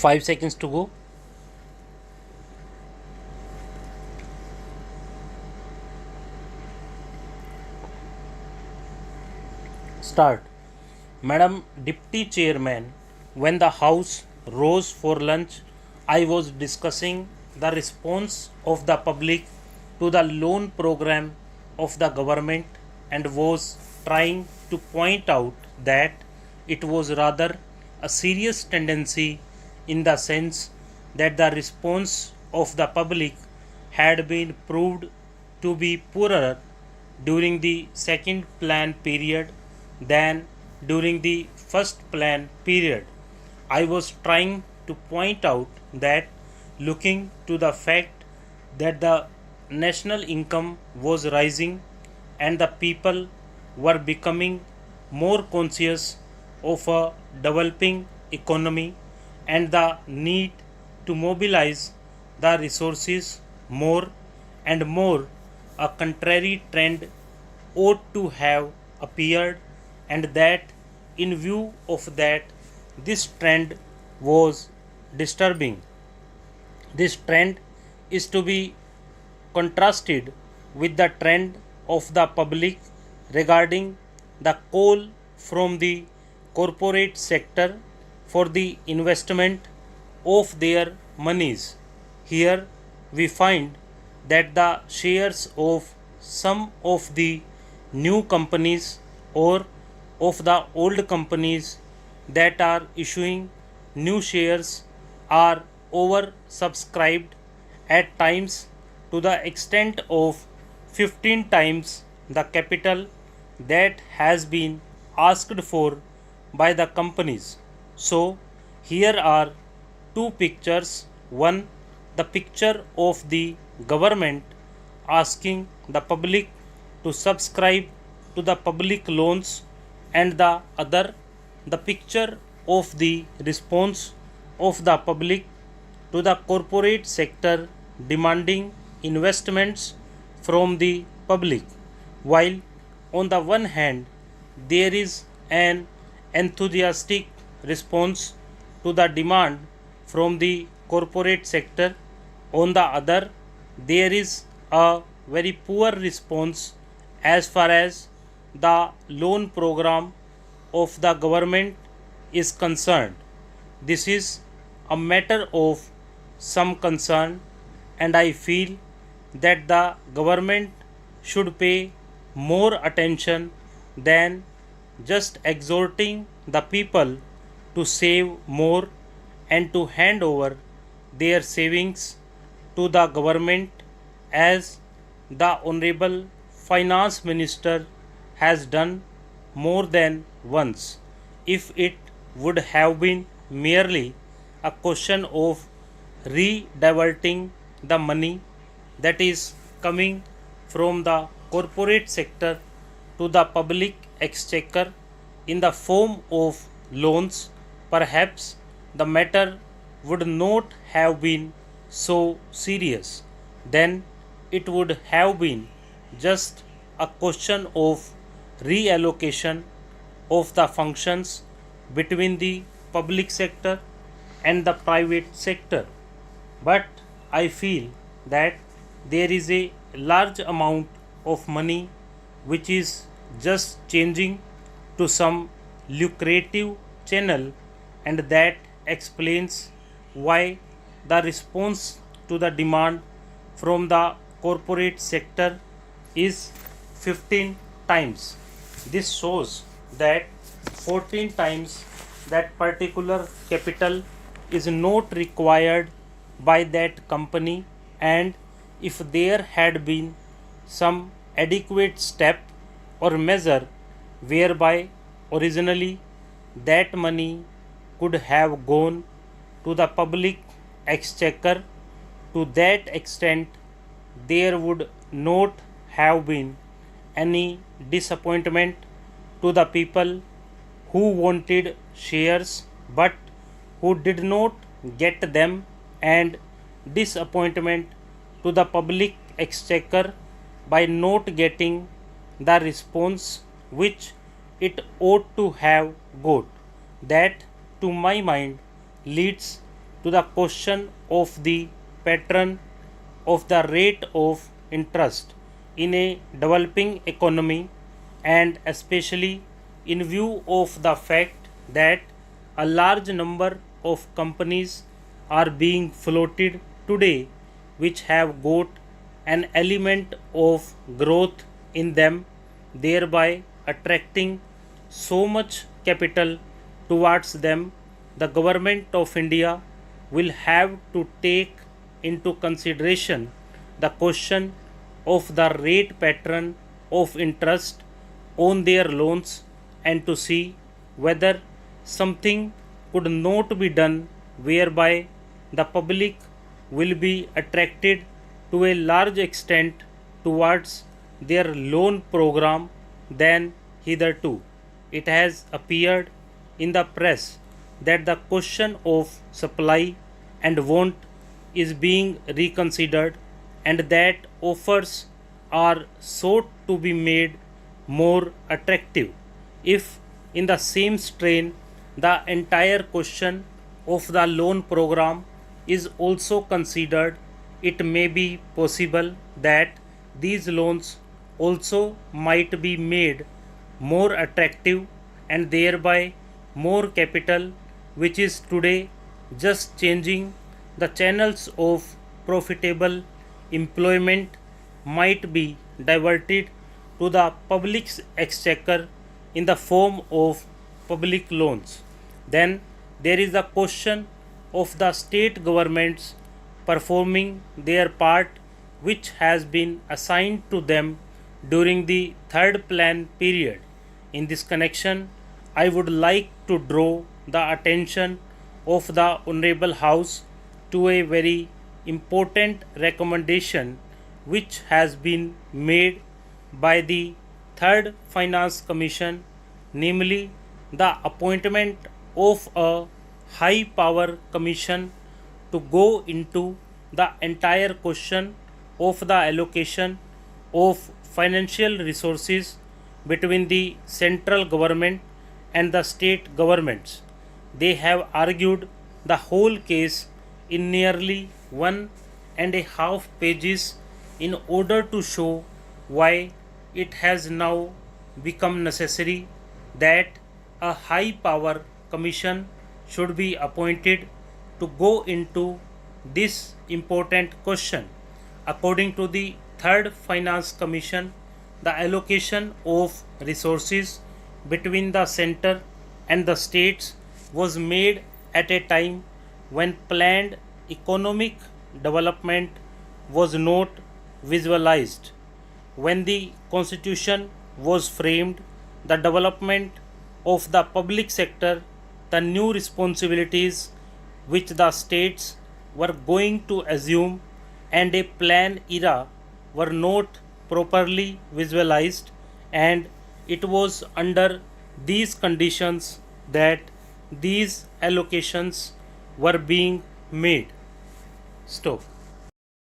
5 seconds to go. Start. Madam Deputy Chairman, when the House rose for lunch, I was discussing the response of the public to the loan program of the government and was trying to point out that it was rather a serious tendency in the sense that the response of the public had been proved to be poorer during the second plan period than during the first plan period. I was trying to point out that looking to the fact that the national income was rising and the people were becoming more conscious of a developing economy and the need to mobilize the resources more and more, a contrary trend ought to have appeared, and that in view of that this trend was disturbing. This trend is to be contrasted with the trend of the public regarding the call from the corporate sector for the investment of their monies. Here we find that the shares of some of the new companies or of the old companies that are issuing new shares are oversubscribed at times to the extent of 15 times the capital that has been asked for by the companies. So, here are two pictures. One, the picture of the government asking the public to subscribe to the public loans, and the other, the picture of the response of the public to the corporate sector demanding investments from the public. While on the one hand there is an enthusiastic response to the demand from the corporate sector, on the other there is a very poor response as far as the loan program of the government is concerned. This is a matter of some concern, and I feel that the government should pay more attention than just exhorting the people to save more and to hand over their savings to the government, as the Honorable Finance Minister has done more than once. If it would have been merely a question of rediverting the money that is coming from the corporate sector to the public exchequer in the form of loans, perhaps the matter would not have been so serious. Then it would have been just a question of reallocation of the functions between the public sector and the private sector. But I feel that there is a large amount of money which is just changing to some lucrative channel, and that explains why the response to the demand from the corporate sector is 15 times. This shows that 14 times that particular capital is not required by that company, and if there had been some adequate step or measure whereby originally that money could have gone to the public exchequer, to that extent there would not have been any disappointment to the people who wanted shares but who did not get them, and disappointment to the public exchequer by not getting the response which it ought to have got. That, to my mind, leads to the question of the pattern of the rate of interest in a developing economy, and especially in view of the fact that a large number of companies are being floated today which have got an element of growth in them, thereby attracting so much capital towards them. The government of India will have to take into consideration the question of the rate pattern of interest on their loans, and to see whether something could not be done whereby the public will be attracted to a large extent towards their loan program than hitherto. It has appeared in the press that the question of supply and want is being reconsidered, and that offers are sought to be made more attractive. If, in the same strain, the entire question of the loan program is also considered, it may be possible that these loans also might be made more attractive, and thereby more capital, which is today just changing the channels of profitable employment, might be diverted to the public's exchequer in the form of public loans. Then there is the question of the state governments performing their part which has been assigned to them during the third plan period. In this connection, I would like to draw the attention of the Honorable House to a very important recommendation which has been made by the Third Finance Commission, namely the appointment of a high power commission to go into the entire question of the allocation of financial resources between the central government and the state governments. They have argued the whole case in nearly 1.5 pages in order to show why it has now become necessary that a high power commission should be appointed to go into this important question. According to the Third Finance Commission, the allocation of resources between the center and the states was made at a time when planned economic development was not visualized. When the constitution was framed, the development of the public sector, the new responsibilities which the states were going to assume, and a plan era were not properly visualized, and it was under these conditions that these allocations were being made. Stop.